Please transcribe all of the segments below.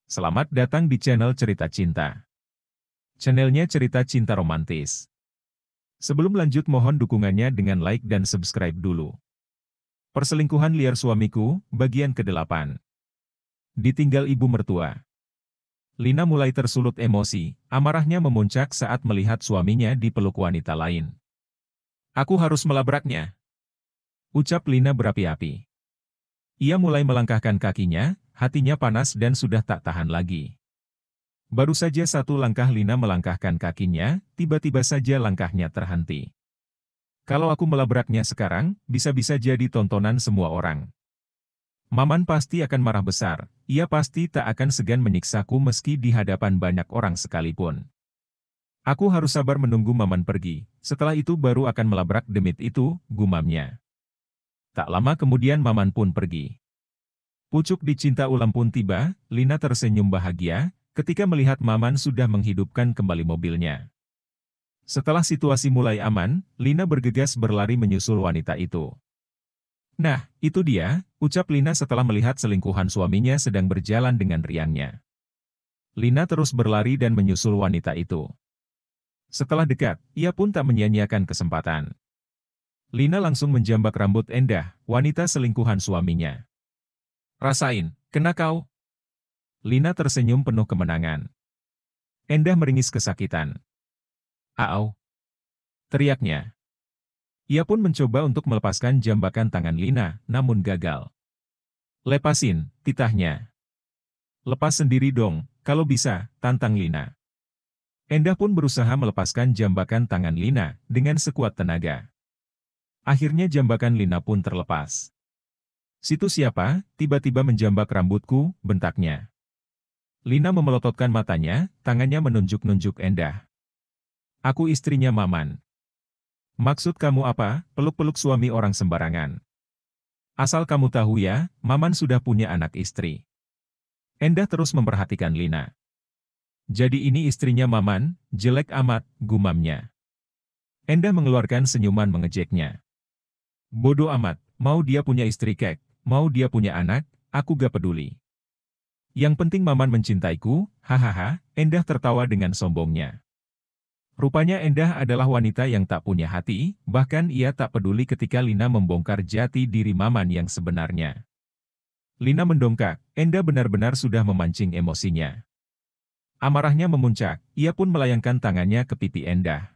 Selamat datang di channel Cerita Cinta. Channelnya cerita cinta romantis. Sebelum lanjut mohon dukungannya dengan like dan subscribe dulu. Perselingkuhan liar suamiku, bagian ke-8. Ditinggal ibu mertua. Lina mulai tersulut emosi, amarahnya memuncak saat melihat suaminya dipeluk wanita lain. Aku harus melabraknya, ucap Lina berapi-api. Ia mulai melangkahkan kakinya, hatinya panas dan sudah tak tahan lagi. Baru saja satu langkah Lina melangkahkan kakinya, tiba-tiba saja langkahnya terhenti. Kalau aku melabraknya sekarang, bisa-bisa jadi tontonan semua orang. Maman pasti akan marah besar, ia pasti tak akan segan menyiksaku meski di hadapan banyak orang sekalipun. Aku harus sabar menunggu Maman pergi, setelah itu baru akan melabrak demit itu, gumamnya. Tak lama kemudian Maman pun pergi. Pucuk dicinta ulam pun tiba, Lina tersenyum bahagia, ketika melihat Maman sudah menghidupkan kembali mobilnya. Setelah situasi mulai aman, Lina bergegas berlari menyusul wanita itu. Nah, itu dia, ucap Lina setelah melihat selingkuhan suaminya sedang berjalan dengan riangnya. Lina terus berlari dan menyusul wanita itu. Setelah dekat, ia pun tak menyia-nyiakan kesempatan. Lina langsung menjambak rambut Endah, wanita selingkuhan suaminya. Rasain, kena kau. Lina tersenyum penuh kemenangan. Endah meringis kesakitan. Au! Teriaknya. Ia pun mencoba untuk melepaskan jambakan tangan Lina, namun gagal. Lepasin, titahnya. Lepas sendiri dong, kalau bisa, tantang Lina. Endah pun berusaha melepaskan jambakan tangan Lina, dengan sekuat tenaga. Akhirnya jambakan Lina pun terlepas. Situ siapa, tiba-tiba menjambak rambutku, bentaknya. Lina memelototkan matanya, tangannya menunjuk-nunjuk Endah. Aku istrinya Maman. Maksud kamu apa, peluk-peluk suami orang sembarangan? Asal kamu tahu ya, Maman sudah punya anak istri. Endah terus memperhatikan Lina. Jadi ini istrinya Maman, jelek amat, gumamnya. Endah mengeluarkan senyuman mengejeknya. Bodoh amat, mau dia punya istri kek, mau dia punya anak, aku gak peduli. Yang penting Maman mencintaiku, hahaha, Endah tertawa dengan sombongnya. Rupanya Endah adalah wanita yang tak punya hati, bahkan ia tak peduli ketika Lina membongkar jati diri Maman yang sebenarnya. Lina mendongkak, Endah benar-benar sudah memancing emosinya. Amarahnya memuncak, ia pun melayangkan tangannya ke pipi Endah.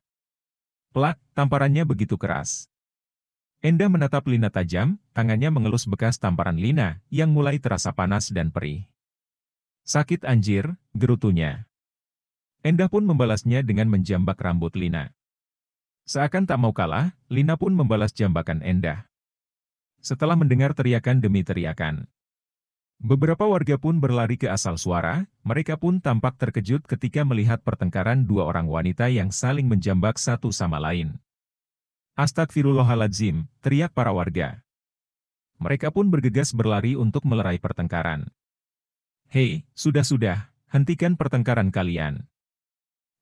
Plak, tamparannya begitu keras. Endah menatap Lina tajam, tangannya mengelus bekas tamparan Lina, yang mulai terasa panas dan perih. Sakit anjir, gerutunya. Endah pun membalasnya dengan menjambak rambut Lina. Seakan tak mau kalah, Lina pun membalas jambakan Endah. Setelah mendengar teriakan demi teriakan, beberapa warga pun berlari ke asal suara, mereka pun tampak terkejut ketika melihat pertengkaran dua orang wanita yang saling menjambak satu sama lain. Astagfirullahaladzim, teriak para warga. Mereka pun bergegas berlari untuk melerai pertengkaran. Hei, sudah-sudah, hentikan pertengkaran kalian.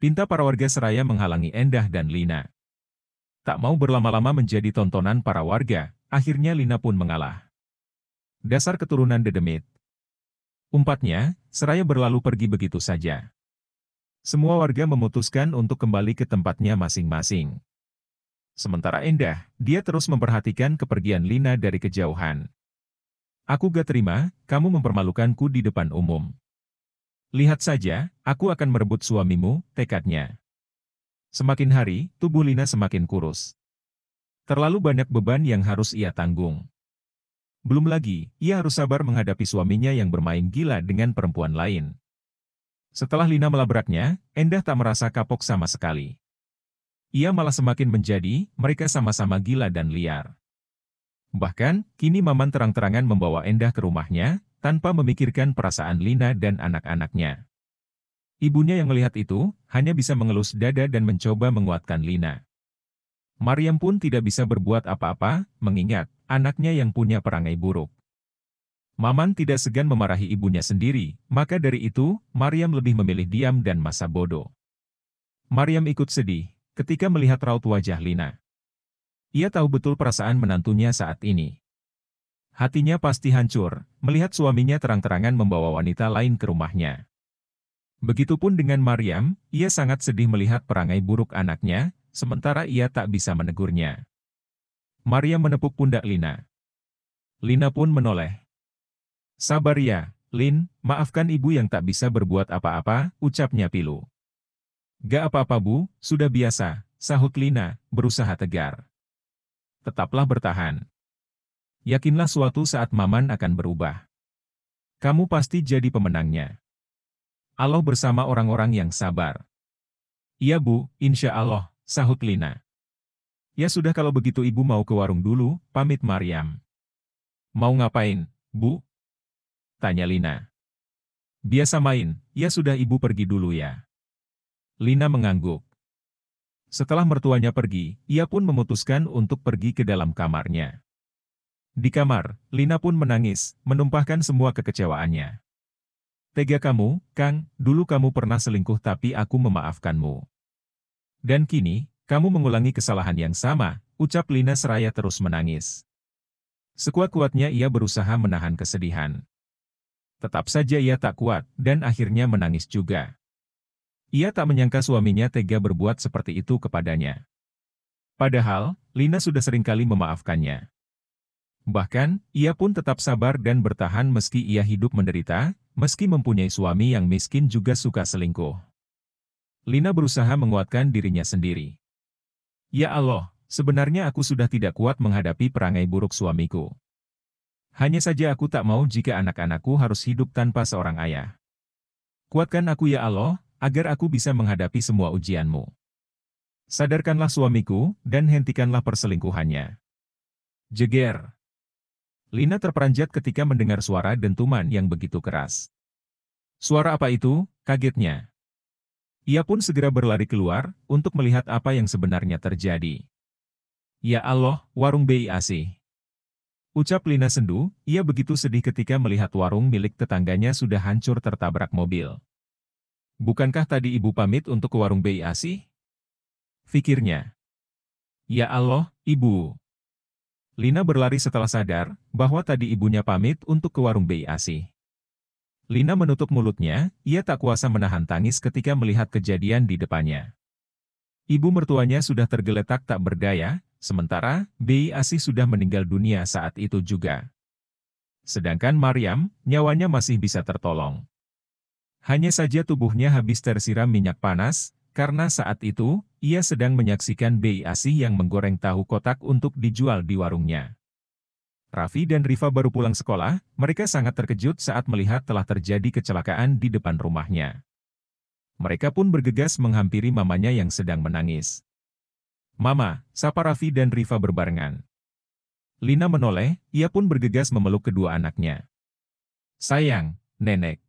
Pinta para warga seraya menghalangi Endah dan Lina. Tak mau berlama-lama menjadi tontonan para warga, akhirnya Lina pun mengalah. Dasar keturunan dedemit. Umpatnya, seraya berlalu pergi begitu saja. Semua warga memutuskan untuk kembali ke tempatnya masing-masing. Sementara Endah, dia terus memperhatikan kepergian Lina dari kejauhan. Aku gak terima, kamu mempermalukanku di depan umum. Lihat saja, aku akan merebut suamimu, tekadnya. Semakin hari, tubuh Lina semakin kurus. Terlalu banyak beban yang harus ia tanggung. Belum lagi, ia harus sabar menghadapi suaminya yang bermain gila dengan perempuan lain. Setelah Lina melabraknya, Endah tak merasa kapok sama sekali. Ia malah semakin menjadi, mereka sama-sama gila dan liar. Bahkan, kini Maman terang-terangan membawa Endah ke rumahnya, tanpa memikirkan perasaan Lina dan anak-anaknya. Ibunya yang melihat itu, hanya bisa mengelus dada dan mencoba menguatkan Lina. Maryam pun tidak bisa berbuat apa-apa, mengingat anaknya yang punya perangai buruk. Maman tidak segan memarahi ibunya sendiri, maka dari itu, Maryam lebih memilih diam dan masa bodoh. Maryam ikut sedih ketika melihat raut wajah Lina. Ia tahu betul perasaan menantunya saat ini. Hatinya pasti hancur, melihat suaminya terang-terangan membawa wanita lain ke rumahnya. Begitupun dengan Maryam, ia sangat sedih melihat perangai buruk anaknya, sementara ia tak bisa menegurnya. Maryam menepuk pundak Lina. Lina pun menoleh. Sabar ya, Lin, maafkan ibu yang tak bisa berbuat apa-apa, ucapnya pilu. Gak apa-apa bu, sudah biasa, sahut Lina, berusaha tegar. Tetaplah bertahan. Yakinlah suatu saat Maman akan berubah. Kamu pasti jadi pemenangnya. Allah bersama orang-orang yang sabar. Iya bu, insya Allah, sahut Lina. Ya sudah kalau begitu ibu mau ke warung dulu, pamit Maryam. Mau ngapain, bu? Tanya Lina. Biasa main, ya sudah ibu pergi dulu ya. Lina mengangguk. Setelah mertuanya pergi, ia pun memutuskan untuk pergi ke dalam kamarnya. Di kamar, Lina pun menangis, menumpahkan semua kekecewaannya. Tega kamu, Kang, dulu kamu pernah selingkuh tapi aku memaafkanmu. Dan kini, kamu mengulangi kesalahan yang sama, ucap Lina seraya terus menangis. Sekuat-kuatnya ia berusaha menahan kesedihan. Tetap saja ia tak kuat, dan akhirnya menangis juga. Ia tak menyangka suaminya tega berbuat seperti itu kepadanya. Padahal, Lina sudah seringkali memaafkannya. Bahkan, ia pun tetap sabar dan bertahan meski ia hidup menderita, meski mempunyai suami yang miskin juga suka selingkuh. Lina berusaha menguatkan dirinya sendiri. Ya Allah, sebenarnya aku sudah tidak kuat menghadapi perangai buruk suamiku. Hanya saja aku tak mau jika anak-anakku harus hidup tanpa seorang ayah. Kuatkan aku ya Allah, agar aku bisa menghadapi semua ujianmu. Sadarkanlah suamiku, dan hentikanlah perselingkuhannya. Jeger. Lina terperanjat ketika mendengar suara dentuman yang begitu keras. Suara apa itu? Kagetnya. Ia pun segera berlari keluar, untuk melihat apa yang sebenarnya terjadi. Ya Allah, warung BIAC. Ucap Lina sendu, ia begitu sedih ketika melihat warung milik tetangganya sudah hancur tertabrak mobil. Bukankah tadi ibu pamit untuk ke warung BIAC? Fikirnya. Ya Allah, ibu. Lina berlari setelah sadar, bahwa tadi ibunya pamit untuk ke warung BIAC. Lina menutup mulutnya, ia tak kuasa menahan tangis ketika melihat kejadian di depannya. Ibu mertuanya sudah tergeletak tak berdaya, sementara BIAC sudah meninggal dunia saat itu juga. Sedangkan Maryam, nyawanya masih bisa tertolong. Hanya saja tubuhnya habis tersiram minyak panas, karena saat itu, ia sedang menyaksikan BIAC yang menggoreng tahu kotak untuk dijual di warungnya. Raffi dan Rifa baru pulang sekolah, mereka sangat terkejut saat melihat telah terjadi kecelakaan di depan rumahnya. Mereka pun bergegas menghampiri mamanya yang sedang menangis. Mama, sapa Raffi dan Rifa berbarengan. Lina menoleh, ia pun bergegas memeluk kedua anaknya. Sayang, Nenek.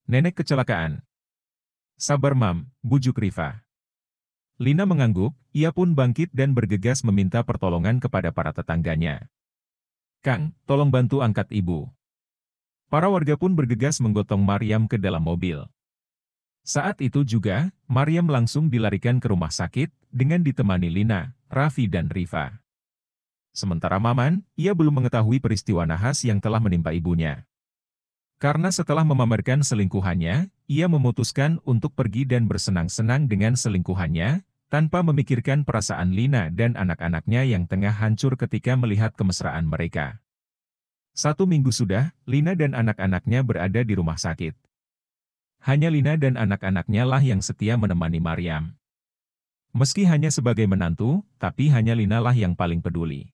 Nenek kecelakaan. Sabar Mam, bujuk Rifa. Lina mengangguk, ia pun bangkit dan bergegas meminta pertolongan kepada para tetangganya. Kang, tolong bantu angkat ibu. Para warga pun bergegas menggotong Maryam ke dalam mobil. Saat itu juga, Maryam langsung dilarikan ke rumah sakit, dengan ditemani Lina, Raffi dan Rifa. Sementara Maman, ia belum mengetahui peristiwa nahas yang telah menimpa ibunya. Karena setelah memamerkan selingkuhannya, ia memutuskan untuk pergi dan bersenang-senang dengan selingkuhannya, tanpa memikirkan perasaan Lina dan anak-anaknya yang tengah hancur ketika melihat kemesraan mereka. 1 minggu sudah, Lina dan anak-anaknya berada di rumah sakit. Hanya Lina dan anak-anaknya lah yang setia menemani Maryam. Meski hanya sebagai menantu, tapi hanya Lina lah yang paling peduli.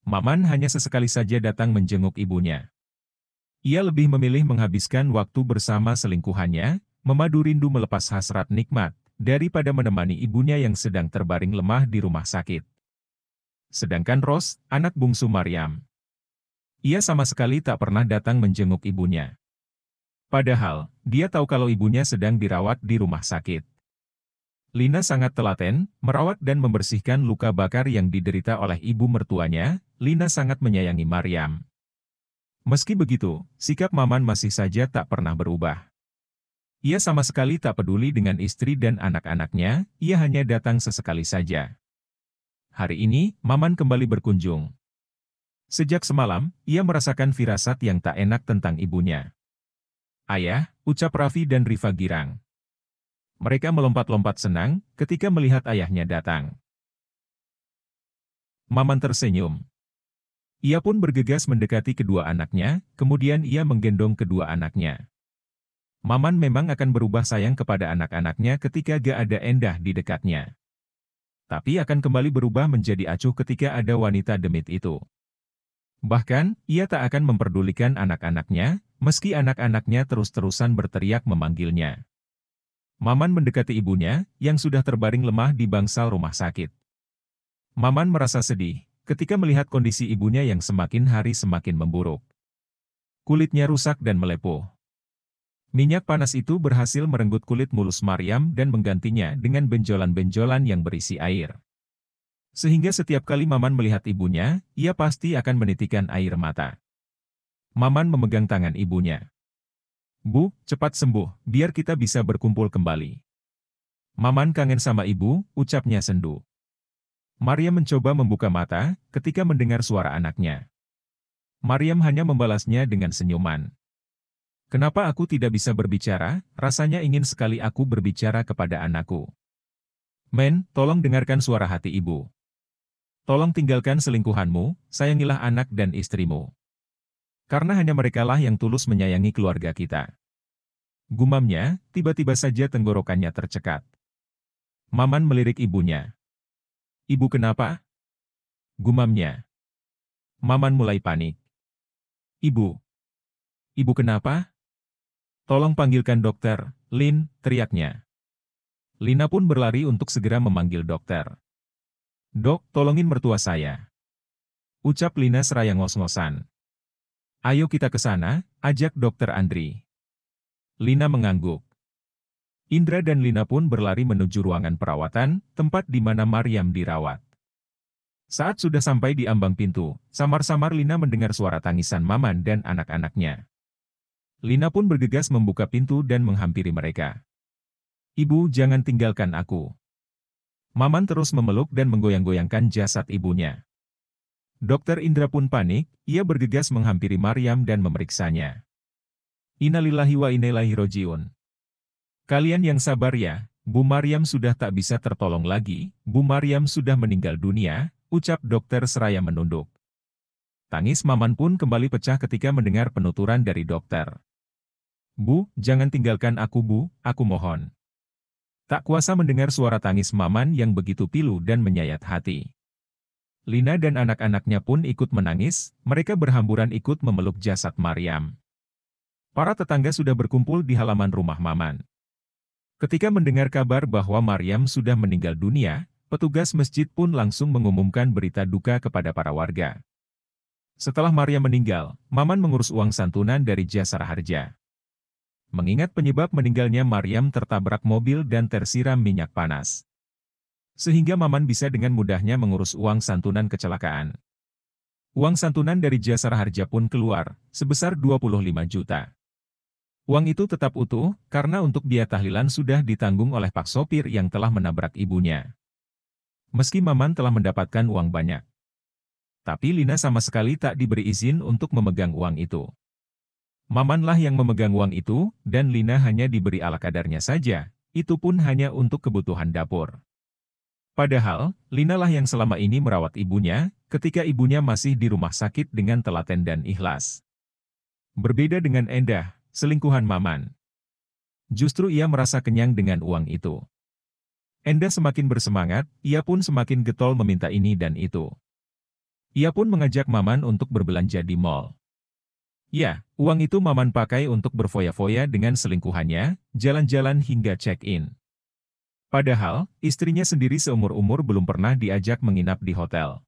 Maman hanya sesekali saja datang menjenguk ibunya. Ia lebih memilih menghabiskan waktu bersama selingkuhannya, memadu rindu melepas hasrat nikmat, daripada menemani ibunya yang sedang terbaring lemah di rumah sakit. Sedangkan Ros, anak bungsu Maryam, ia sama sekali tak pernah datang menjenguk ibunya. Padahal, dia tahu kalau ibunya sedang dirawat di rumah sakit. Lina sangat telaten, merawat dan membersihkan luka bakar yang diderita oleh ibu mertuanya. Lina sangat menyayangi Maryam. Meski begitu, sikap Maman masih saja tak pernah berubah. Ia sama sekali tak peduli dengan istri dan anak-anaknya, ia hanya datang sesekali saja. Hari ini, Maman kembali berkunjung. Sejak semalam, ia merasakan firasat yang tak enak tentang ibunya. "Ayah," ucap Raffi dan Riva girang. Mereka melompat-lompat senang ketika melihat ayahnya datang. Maman tersenyum. Ia pun bergegas mendekati kedua anaknya, kemudian ia menggendong kedua anaknya. Maman memang akan berubah sayang kepada anak-anaknya ketika gak ada Endah di dekatnya. Tapi akan kembali berubah menjadi acuh ketika ada wanita demit itu. Bahkan, ia tak akan memperdulikan anak-anaknya, meski anak-anaknya terus-terusan berteriak memanggilnya. Maman mendekati ibunya, yang sudah terbaring lemah di bangsal rumah sakit. Maman merasa sedih, ketika melihat kondisi ibunya yang semakin hari semakin memburuk. Kulitnya rusak dan melepuh. Minyak panas itu berhasil merenggut kulit mulus Maryam dan menggantinya dengan benjolan-benjolan yang berisi air. Sehingga setiap kali Maman melihat ibunya, ia pasti akan menitikan air mata. Maman memegang tangan ibunya. "Bu, cepat sembuh, biar kita bisa berkumpul kembali." "Maman kangen sama ibu," ucapnya sendu. Maryam mencoba membuka mata ketika mendengar suara anaknya. Maryam hanya membalasnya dengan senyuman. "Kenapa aku tidak bisa berbicara? Rasanya ingin sekali aku berbicara kepada anakku." "Men, tolong dengarkan suara hati ibu. Tolong tinggalkan selingkuhanmu, sayangilah anak dan istrimu. Karena hanya merekalah yang tulus menyayangi keluarga kita." Gumamnya, tiba-tiba saja tenggorokannya tercekat. Maman melirik ibunya. "Ibu kenapa?" Gumamnya. Maman mulai panik. "Ibu. Ibu kenapa? Tolong panggilkan dokter, Lin," teriaknya. Lina pun berlari untuk segera memanggil dokter. "Dok, tolongin mertua saya," ucap Lina seraya ngos-ngosan. "Ayo kita ke sana," ajak dokter Andri. Lina mengangguk. Indra dan Lina pun berlari menuju ruangan perawatan, tempat di mana Maryam dirawat. Saat sudah sampai di ambang pintu, samar-samar Lina mendengar suara tangisan Maman dan anak-anaknya. Lina pun bergegas membuka pintu dan menghampiri mereka. "Ibu, jangan tinggalkan aku." Maman terus memeluk dan menggoyang-goyangkan jasad ibunya. Dokter Indra pun panik, ia bergegas menghampiri Maryam dan memeriksanya. "Innalillahi wa inna ilaihi rojiun." "Kalian yang sabar ya, Bu Maryam sudah tak bisa tertolong lagi, Bu Maryam sudah meninggal dunia," ucap dokter seraya menunduk. Tangis Maman pun kembali pecah ketika mendengar penuturan dari dokter. "Bu, jangan tinggalkan aku Bu, aku mohon." Tak kuasa mendengar suara tangis Maman yang begitu pilu dan menyayat hati. Lina dan anak-anaknya pun ikut menangis, mereka berhamburan ikut memeluk jasad Maryam. Para tetangga sudah berkumpul di halaman rumah Maman. Ketika mendengar kabar bahwa Maryam sudah meninggal dunia, petugas masjid pun langsung mengumumkan berita duka kepada para warga. Setelah Maryam meninggal, Maman mengurus uang santunan dari Jasara Harja. Mengingat penyebab meninggalnya Maryam tertabrak mobil dan tersiram minyak panas. Sehingga Maman bisa dengan mudahnya mengurus uang santunan kecelakaan. Uang santunan dari Jasara Harja pun keluar, sebesar 25 juta. Uang itu tetap utuh, karena untuk biaya tahlilan sudah ditanggung oleh Pak Sopir yang telah menabrak ibunya. Meski Maman telah mendapatkan uang banyak. Tapi Lina sama sekali tak diberi izin untuk memegang uang itu. Mamanlah yang memegang uang itu, dan Lina hanya diberi ala kadarnya saja, itu pun hanya untuk kebutuhan dapur. Padahal, Lina lah yang selama ini merawat ibunya, ketika ibunya masih di rumah sakit dengan telaten dan ikhlas. Berbeda dengan Endah, selingkuhan Maman. Justru ia merasa kenyang dengan uang itu. Endah semakin bersemangat, ia pun semakin getol meminta ini dan itu. Ia pun mengajak Maman untuk berbelanja di mal. Ya, uang itu Maman pakai untuk berfoya-foya dengan selingkuhannya, jalan-jalan hingga check-in. Padahal, istrinya sendiri seumur-umur belum pernah diajak menginap di hotel.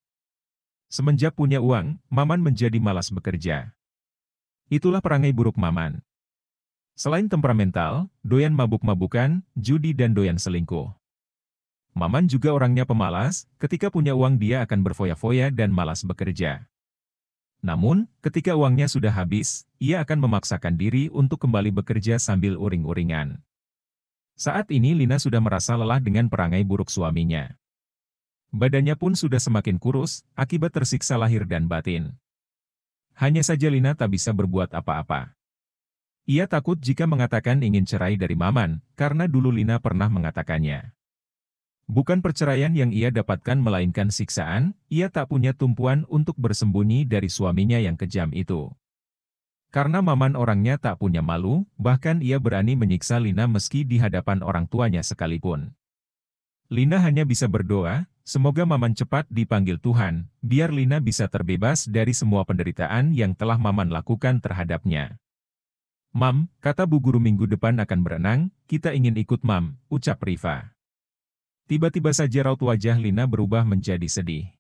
Semenjak punya uang, Maman menjadi malas bekerja. Itulah perangai buruk Maman. Selain temperamental, doyan mabuk-mabukan, judi dan doyan selingkuh. Maman juga orangnya pemalas, ketika punya uang dia akan berfoya-foya dan malas bekerja. Namun, ketika uangnya sudah habis, ia akan memaksakan diri untuk kembali bekerja sambil uring-uringan. Saat ini Lina sudah merasa lelah dengan perangai buruk suaminya. Badannya pun sudah semakin kurus, akibat tersiksa lahir dan batin. Hanya saja Lina tak bisa berbuat apa-apa. Ia takut jika mengatakan ingin cerai dari Maman, karena dulu Lina pernah mengatakannya. Bukan perceraian yang ia dapatkan melainkan siksaan, ia tak punya tumpuan untuk bersembunyi dari suaminya yang kejam itu. Karena Maman orangnya tak punya malu, bahkan ia berani menyiksa Lina meski di hadapan orang tuanya sekalipun. Lina hanya bisa berdoa, semoga Maman cepat dipanggil Tuhan, biar Lina bisa terbebas dari semua penderitaan yang telah Maman lakukan terhadapnya. "Mam, kata Bu Guru minggu depan akan berenang, kita ingin ikut Mam," ucap Rifa. Tiba-tiba saja raut wajah Lina berubah menjadi sedih.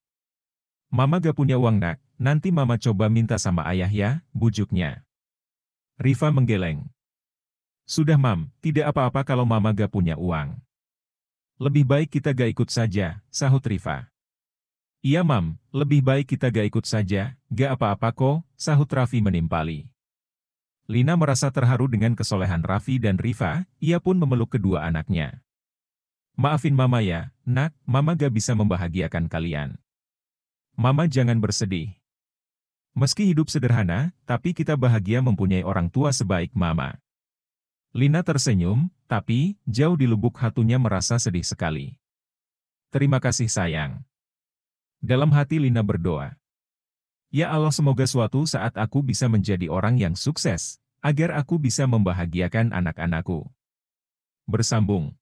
"Mama gak punya uang nak, nanti Mama coba minta sama ayah ya," bujuknya. Rifa menggeleng. "Sudah Mam, tidak apa-apa kalau Mama gak punya uang. Lebih baik kita gak ikut saja," sahut Rifa. "Iya Mam, lebih baik kita gak ikut saja, gak apa-apa kok," sahut Raffi menimpali. Lina merasa terharu dengan kesolehan Raffi dan Rifa, ia pun memeluk kedua anaknya. "Maafin Mama ya, nak, Mama gak bisa membahagiakan kalian. Mama jangan bersedih. Meski hidup sederhana, tapi kita bahagia mempunyai orang tua sebaik Mama." Lina tersenyum, tapi jauh di lubuk hatinya merasa sedih sekali. "Terima kasih sayang." Dalam hati Lina berdoa. "Ya Allah, semoga suatu saat aku bisa menjadi orang yang sukses, agar aku bisa membahagiakan anak-anakku." Bersambung.